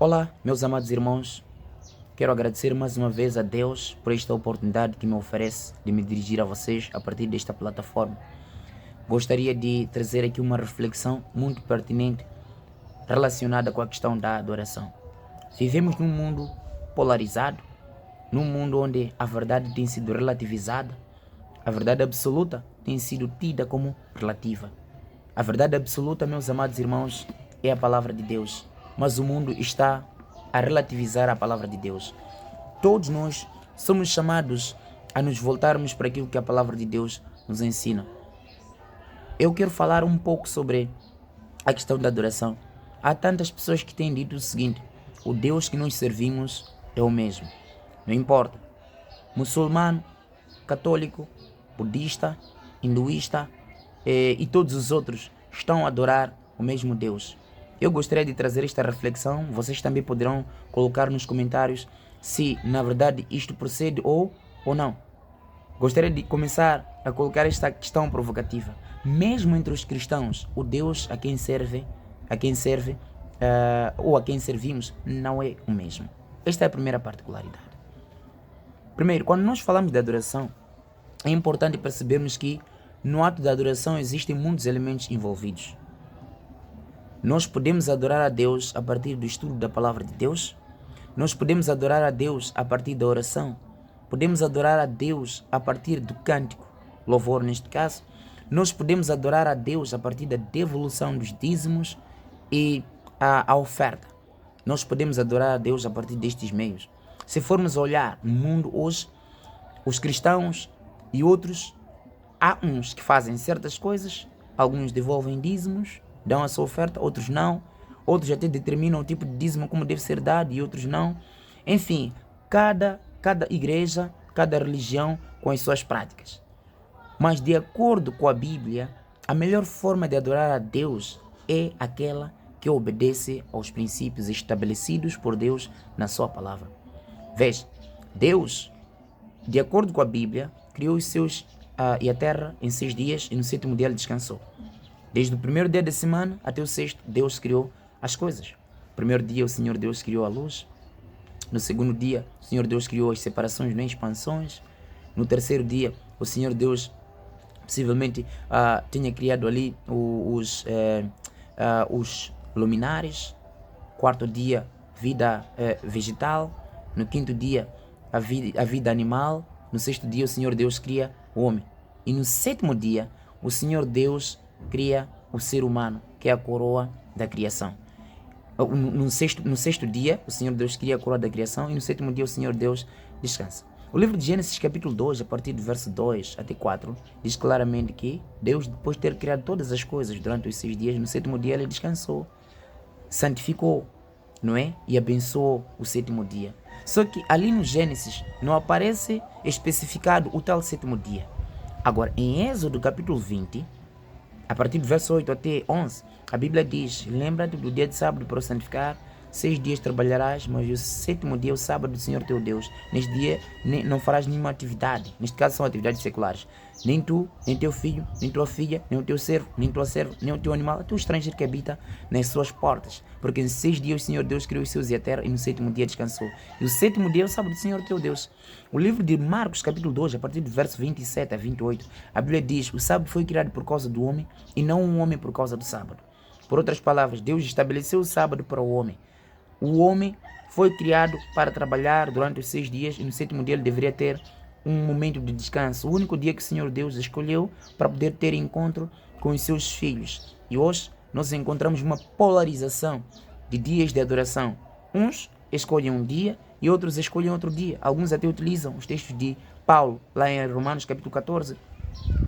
Olá, meus amados irmãos. Quero agradecer mais uma vez a Deus por esta oportunidade que me oferece de me dirigir a vocês a partir desta plataforma. Gostaria de trazer aqui uma reflexão muito pertinente relacionada com a questão da adoração. Vivemos num mundo polarizado, num mundo onde a verdade tem sido relativizada, a verdade absoluta tem sido tida como relativa. A verdade absoluta, meus amados irmãos, é a palavra de Deus, mas o mundo está a relativizar a palavra de Deus. Todos nós somos chamados a nos voltarmos para aquilo que a palavra de Deus nos ensina. Eu quero falar um pouco sobre a questão da adoração. Há tantas pessoas que têm dito o seguinte: o Deus que nós servimos é o mesmo. Não importa, muçulmano, católico, budista, hinduísta e todos os outros estão a adorar o mesmo Deus. Eu gostaria de trazer esta reflexão. Vocês também poderão colocar nos comentários se na verdade isto procede ou não. Gostaria de começar a colocar esta questão provocativa. Mesmo entre os cristãos, o Deus a quem serve ou a quem servimos não é o mesmo. Esta é a primeira particularidade. Primeiro, quando nós falamos de adoração, é importante percebermos que no ato da adoração existem muitos elementos envolvidos. Nós podemos adorar a Deus a partir do estudo da palavra de Deus. Nós podemos adorar a Deus a partir da oração. Podemos adorar a Deus a partir do cântico, louvor neste caso. Nós podemos adorar a Deus a partir da devolução dos dízimos e a oferta. Nós podemos adorar a Deus a partir destes meios. Se formos olhar no mundo hoje, os cristãos e outros, há uns que fazem certas coisas, alguns devolvem dízimos, dão a sua oferta, outros não. Outros até determinam o tipo de dízimo como deve ser dado e outros não. Enfim, cada igreja, cada religião com as suas práticas. Mas de acordo com a Bíblia, a melhor forma de adorar a Deus é aquela que obedece aos princípios estabelecidos por Deus na sua palavra. Veja, Deus, de acordo com a Bíblia, criou os céus e a terra em 6 dias e no 7º dia ele descansou. Desde o primeiro dia da semana até o 6º, Deus criou as coisas. No primeiro dia o Senhor Deus criou a luz. No segundo dia o Senhor Deus criou as separações nem expansões. No terceiro dia o Senhor Deus possivelmente tinha criado ali os luminares. Quarto dia, vida vegetal. No quinto dia, a vida animal. No 6º dia o Senhor Deus cria o homem. E no 7º dia o Senhor Deus cria o ser humano, que é a coroa da criação. No sexto dia, o Senhor Deus cria a coroa da criação e no 7º dia o Senhor Deus descansa. O livro de Gênesis capítulo 2, a partir do verso 2 até 4, diz claramente que Deus, depois de ter criado todas as coisas durante os 6 dias, no 7º dia ele descansou, santificou, não é? E abençoou o 7º dia. Só que ali no Gênesis não aparece especificado o tal 7º dia. Agora, em Êxodo capítulo 20, a partir do verso 8 até 11, a Bíblia diz: lembra-te do dia de sábado para o santificar. 6 dias trabalharás, mas o 7º dia é o sábado do Senhor teu Deus. Neste dia não farás nenhuma atividade. Neste caso são atividades seculares. Nem tu, nem teu filho, nem tua filha, nem o teu servo, nem tua serva, nem o teu animal, até o estrangeiro que habita nas suas portas. Porque em 6 dias o Senhor Deus criou os céus e a terra e no 7º dia descansou. E o 7º dia é o sábado do Senhor teu Deus. O livro de Marcos capítulo 2, a partir do verso 27 a 28, a Bíblia diz: o sábado foi criado por causa do homem e não um homem por causa do sábado. Por outras palavras, Deus estabeleceu o sábado para o homem. O homem foi criado para trabalhar durante os 6 dias e no 7º dia ele deveria ter um momento de descanso. O único dia que o Senhor Deus escolheu para poder ter encontro com os seus filhos. E hoje nós encontramos uma polarização de dias de adoração. Uns escolhem um dia e outros escolhem outro dia. Alguns até utilizam os textos de Paulo, lá em Romanos capítulo 14,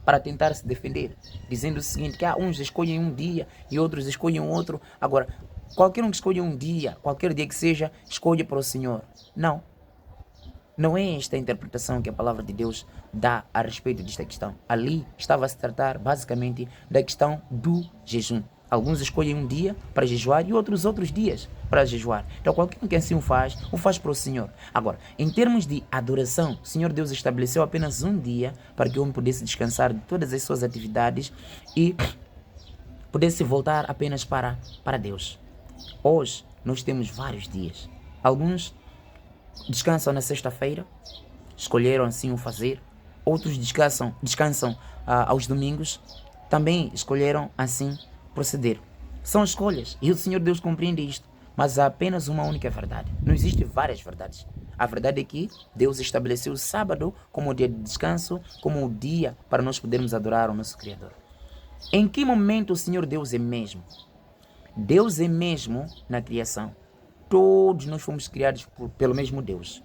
para tentar se defender, dizendo o seguinte, que uns escolhem um dia e outros escolhem outro. Agora, qualquer um que escolha um dia, qualquer dia que seja, escolha para o Senhor. Não é esta a interpretação que a palavra de Deus dá a respeito desta questão. Ali estava a se tratar basicamente da questão do jejum. Alguns escolhem um dia para jejuar e outros dias para jejuar. Então qualquer um que assim o faz para o Senhor. Agora, em termos de adoração, o Senhor Deus estabeleceu apenas um dia para que o homem pudesse descansar de todas as suas atividades e pudesse voltar apenas para Deus. Hoje, nós temos vários dias. Alguns descansam na sexta-feira, escolheram assim o fazer. Outros descansam aos domingos, também escolheram assim proceder. São escolhas e o Senhor Deus compreende isto, mas há apenas uma única verdade. Não existem várias verdades. A verdade é que Deus estabeleceu o sábado como o dia de descanso, como o dia para nós podermos adorar o nosso Criador. Em que momento o Senhor Deus é mesmo? Deus é mesmo na criação. Todos nós fomos criados pelo mesmo Deus.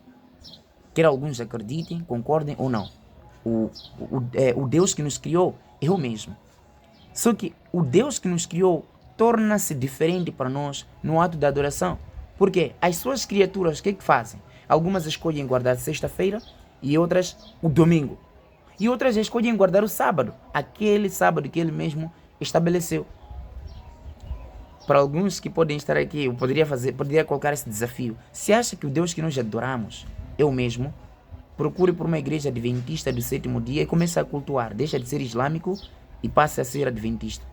Quer alguns acreditem, concordem ou não. O Deus que nos criou é o mesmo. Só que o Deus que nos criou torna-se diferente para nós no ato da adoração. Porque as suas criaturas, o que fazem? Algumas escolhem guardar sexta-feira e outras o domingo. E outras escolhem guardar o sábado, aquele sábado que ele mesmo estabeleceu. Para alguns que podem estar aqui, eu poderia colocar esse desafio. Se acha que o Deus que nós adoramos é o mesmo, procure por uma igreja adventista do sétimo dia e comece a cultuar. Deixa de ser islâmico e passe a ser adventista.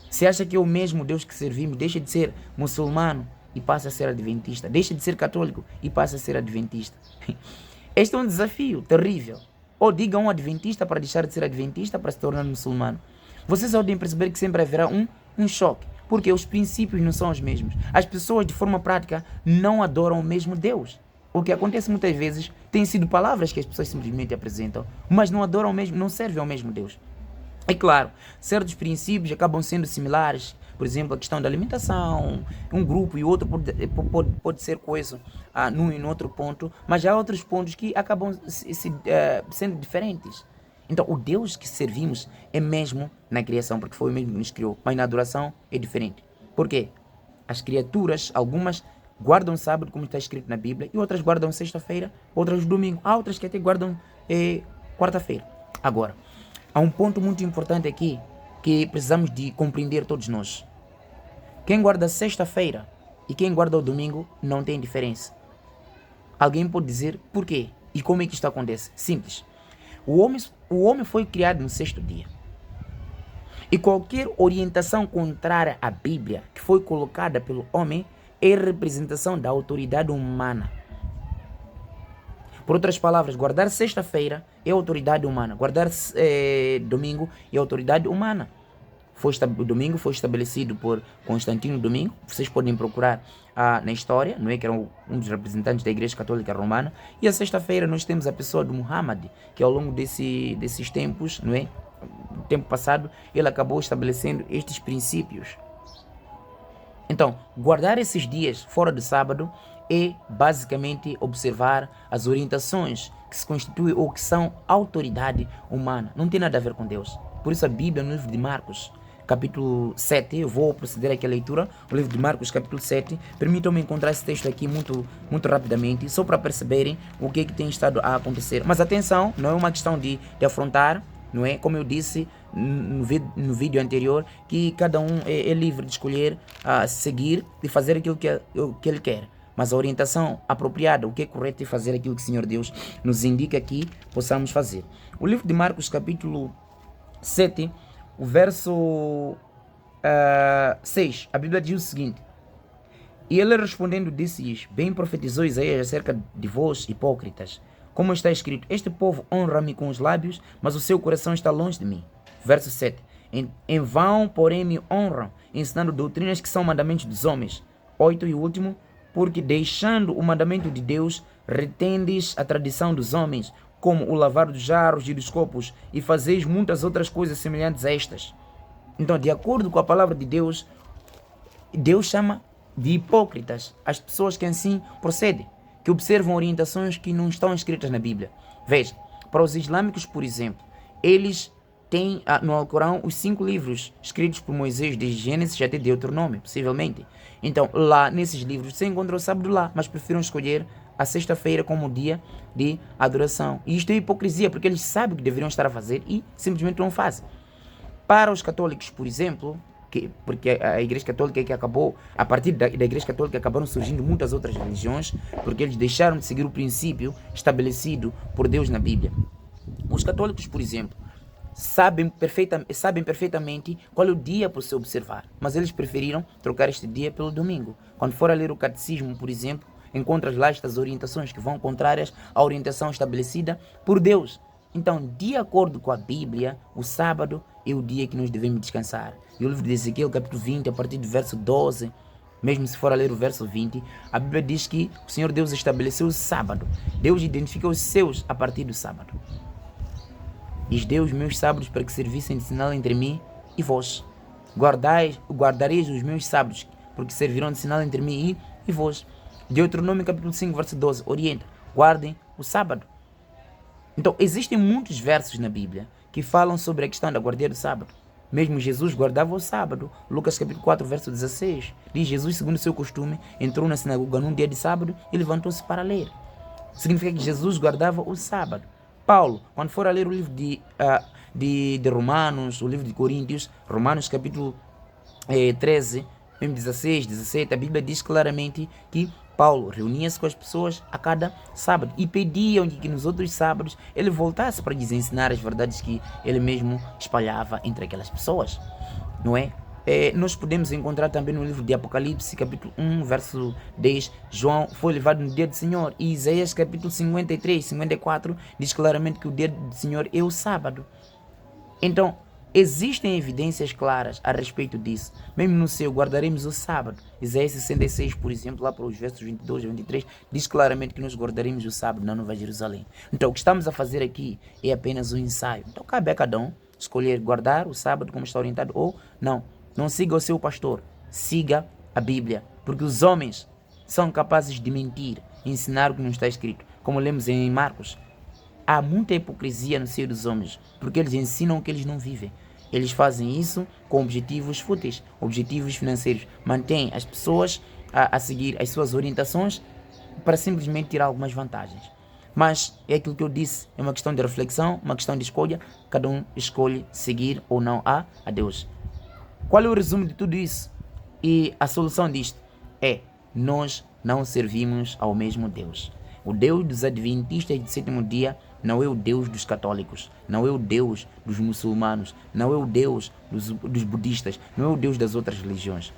Se acha que é o mesmo Deus que servimos, deixa de ser muçulmano e passa a ser adventista. Deixa de ser católico e passa a ser adventista. Este é um desafio terrível. Ou diga um adventista para deixar de ser adventista para se tornar muçulmano. Vocês podem perceber que sempre haverá um choque, porque os princípios não são os mesmos. As pessoas de forma prática não adoram o mesmo Deus. O que acontece muitas vezes tem sido palavras que as pessoas simplesmente apresentam, mas não adoram o mesmo, não servem ao mesmo Deus. É claro, certos princípios acabam sendo similares. Por exemplo, a questão da alimentação, um grupo e outro pode ser coeso num e no outro ponto, mas há outros pontos que acabam sendo diferentes. Então, o Deus que servimos é mesmo na criação, porque foi o mesmo que nos criou, mas na adoração é diferente. Por quê? As criaturas, algumas guardam sábado, como está escrito na Bíblia, e outras guardam sexta-feira, outras domingo, há outras que até guardam quarta-feira. Agora, há um ponto muito importante aqui que precisamos de compreender todos nós. Quem guarda sexta-feira e quem guarda o domingo não tem diferença. Alguém pode dizer por quê e como é que isto acontece? Simples. O homem foi criado no sexto dia. E qualquer orientação contrária à Bíblia que foi colocada pelo homem é representação da autoridade humana. Por outras palavras, guardar sexta-feira é autoridade humana. Guardar domingo é autoridade humana. O domingo foi estabelecido por Constantino Domingo. Vocês podem procurar na história, não é, que era um dos representantes da Igreja Católica Romana. E a sexta-feira nós temos a pessoa do Muhammad, que ao longo desses tempos, não é, no tempo passado, ele acabou estabelecendo estes princípios. Então, guardar esses dias fora do sábado é basicamente observar as orientações que se constituem ou que são autoridade humana. Não tem nada a ver com Deus. Por isso a Bíblia, no livro de Marcos, capítulo 7, eu vou proceder aqui à leitura, o livro de Marcos, capítulo 7, permitam-me encontrar esse texto aqui muito rapidamente, só para perceberem o que tem estado a acontecer. Mas atenção, não é uma questão de afrontar, não é? Como eu disse no vídeo anterior, que cada um é livre de escolher, seguir e fazer aquilo que ele quer. Mas a orientação apropriada, o que é correto é fazer aquilo que o Senhor Deus nos indica que possamos fazer. O livro de Marcos, capítulo 7, o verso 6, a Bíblia diz o seguinte: E ele respondendo disse-lhes: Bem profetizou Isaías acerca de vós, hipócritas. Como está escrito: Este povo honra-me com os lábios, mas o seu coração está longe de mim. Verso 7. Em vão, porém, me honram, ensinando doutrinas que são mandamentos dos homens. 8 e último. Porque deixando o mandamento de Deus, retendes a tradição dos homens, como o lavar dos jarros e dos copos, e fazeis muitas outras coisas semelhantes a estas. Então, de acordo com a palavra de Deus, Deus chama de hipócritas as pessoas que assim procedem, que observam orientações que não estão escritas na Bíblia. Veja, para os islâmicos, por exemplo, eles têm no Alcorão os 5 livros escritos por Moisés, desde Gênesis até Deuteronômio, possivelmente. Então, lá nesses livros, você encontra o sábado lá, mas prefiram escolher a sexta-feira como dia de adoração. E isto é hipocrisia, porque eles sabem o que deveriam estar a fazer e simplesmente não fazem. Para os católicos, por exemplo, porque a Igreja Católica é que acabou, a partir da Igreja Católica acabaram surgindo muitas outras religiões, porque eles deixaram de seguir o princípio estabelecido por Deus na Bíblia. Os católicos, por exemplo, sabem perfeitamente qual é o dia para se observar, mas eles preferiram trocar este dia pelo domingo. Quando for a ler o catecismo, por exemplo, encontras lá estas orientações que vão contrárias à orientação estabelecida por Deus. Então, de acordo com a Bíblia, o sábado é o dia que nós devemos descansar. E o livro de Ezequiel, capítulo 20, a partir do verso 12, mesmo se for a ler o verso 20, a Bíblia diz que o Senhor Deus estabeleceu o sábado. Deus identificou os seus a partir do sábado. Diz Deus, meus sábados para que servissem de sinal entre mim e vós. Guardareis os meus sábados, porque servirão de sinal entre mim e vós. Deuteronômio capítulo 5, verso 12, orienta, guardem o sábado. Então, existem muitos versos na Bíblia que falam sobre a questão da guarda do sábado. Mesmo Jesus guardava o sábado. Lucas capítulo 4, verso 16, diz, Jesus, segundo o seu costume, entrou na sinagoga num dia de sábado e levantou-se para ler. Significa que Jesus guardava o sábado. Paulo, quando for a ler o livro de Romanos, o livro de Coríntios, Romanos capítulo 13, 16, 17, a Bíblia diz claramente que Paulo reunia-se com as pessoas a cada sábado e pediam que nos outros sábados ele voltasse para lhes ensinar as verdades que ele mesmo espalhava entre aquelas pessoas, não é? Nós podemos encontrar também no livro de Apocalipse, capítulo 1, verso 10, João foi levado no dia do Senhor. E Isaías, capítulo 53, 54, diz claramente que o dia do Senhor é o sábado. Então, existem evidências claras a respeito disso. Mesmo no céu, guardaremos o sábado. Isaías 66, por exemplo, lá para os versos 22 e 23, diz claramente que nós guardaremos o sábado na Nova Jerusalém. Então, o que estamos a fazer aqui é apenas um ensaio. Então, cabe a cada um escolher guardar o sábado como está orientado ou não. Não siga o seu pastor, siga a Bíblia, porque os homens são capazes de mentir, ensinar o que não está escrito. Como lemos em Marcos, há muita hipocrisia no seio dos homens, porque eles ensinam o que eles não vivem. Eles fazem isso com objetivos fúteis, objetivos financeiros. Mantêm as pessoas a seguir as suas orientações para simplesmente tirar algumas vantagens. Mas é aquilo que eu disse, é uma questão de reflexão, uma questão de escolha. Cada um escolhe seguir ou não a Deus. Qual é o resumo de tudo isso? E a solução disto é: nós não servimos ao mesmo Deus. O Deus dos adventistas do sétimo dia não é o Deus dos católicos, não é o Deus dos muçulmanos, não é o Deus dos budistas, não é o Deus das outras religiões.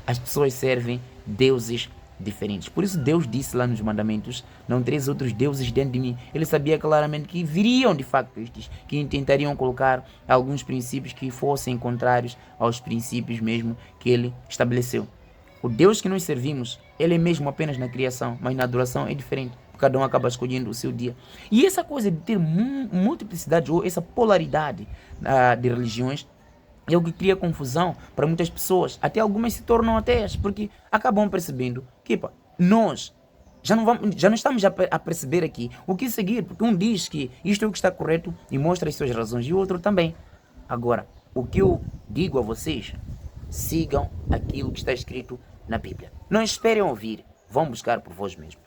As pessoas servem deuses diferentes. Por isso Deus disse lá nos mandamentos: não tereis outros deuses dentro de mim. Ele sabia claramente que viriam de facto estes, que tentariam colocar alguns princípios que fossem contrários aos princípios mesmo que ele estabeleceu. O Deus que nós servimos, ele é mesmo apenas na criação, mas na adoração é diferente. Cada um acaba escolhendo o seu dia. E essa coisa de ter multiplicidade ou essa polaridade de religiões é o que cria confusão para muitas pessoas. Até algumas se tornam ateias, porque acabam percebendo que nós já não estamos a perceber aqui o que seguir, porque um diz que isto é o que está correto e mostra as suas razões, e o outro também. Agora, o que eu digo a vocês, sigam aquilo que está escrito na Bíblia. Não esperem ouvir, vão buscar por vós mesmos.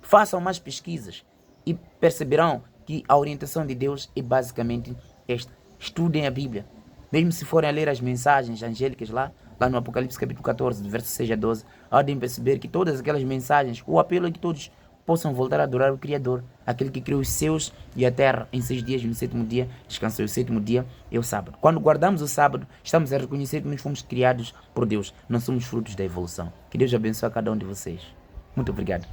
Façam mais pesquisas e perceberão que a orientação de Deus é basicamente esta. Estudem a Bíblia. Mesmo se forem a ler as mensagens angélicas lá no Apocalipse capítulo 14, do verso 6 a 12, há de perceber que todas aquelas mensagens, o apelo é que todos possam voltar a adorar o Criador, aquele que criou os céus e a terra em 6 dias, e no sétimo dia descansou. O sétimo dia é o sábado. Quando guardamos o sábado, estamos a reconhecer que nós fomos criados por Deus, não somos frutos da evolução. Que Deus abençoe a cada um de vocês. Muito obrigado.